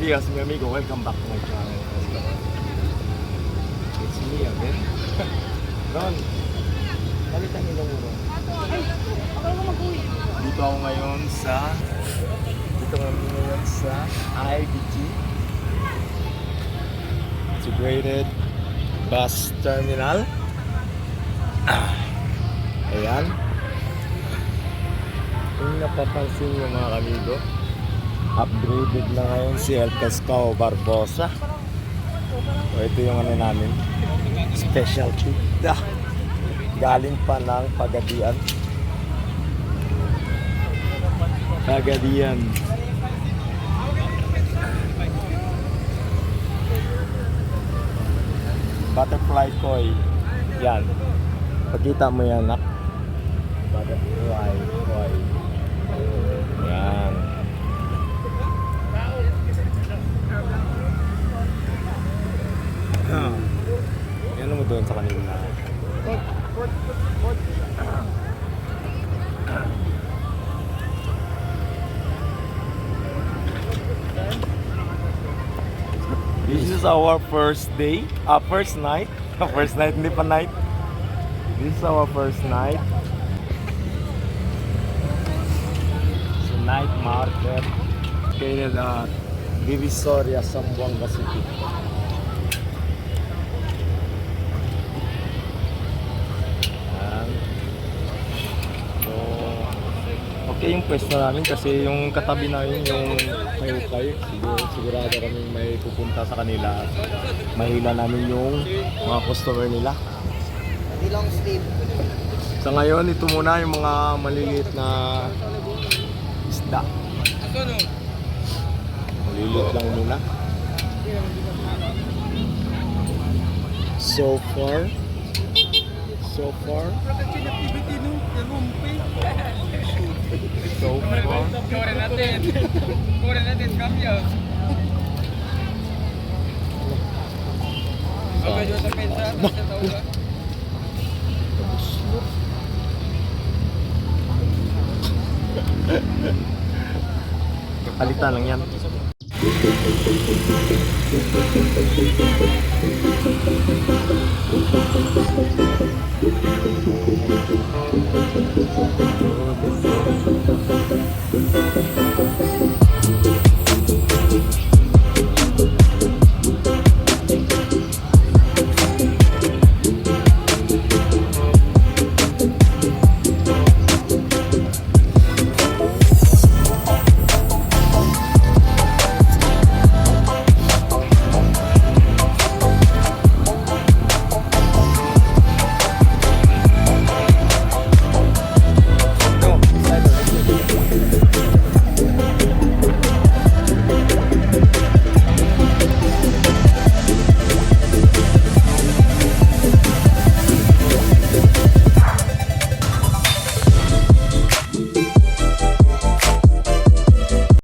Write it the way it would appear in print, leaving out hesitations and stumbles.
días, mi amigo. Welcome back to my channel. It's me again. Ron, balitan niyo lang mo. Dito ako ngayon sa IBG, Integrated Bus Terminal. Ayan. Kung napapansin nyo mga kamigo, upgraded na ngayon si El Pescado Barbosa. So ito yung ano namin, specialty. Galing pa ng Pagadian. Butterfly koi. Yan. Pakita mo yan, nak. Butterfly koi. Yan. Yan mo doon sa kanila. This is our first day, first night. First night, hindi pa night. This is our first night. So night market located at Divisoria, Zamboanga City. So okay yung pwesto namin kasi yung katabi namin yung Kayukay. Sigurado kami may pupunta sa kanila. Mahila namin yung mga customer nila. Long sleeve. Sa ngayon, ito muna yung mga maliliit na isda. Maliliit lang muna. So far. So far. Palitan lang yan.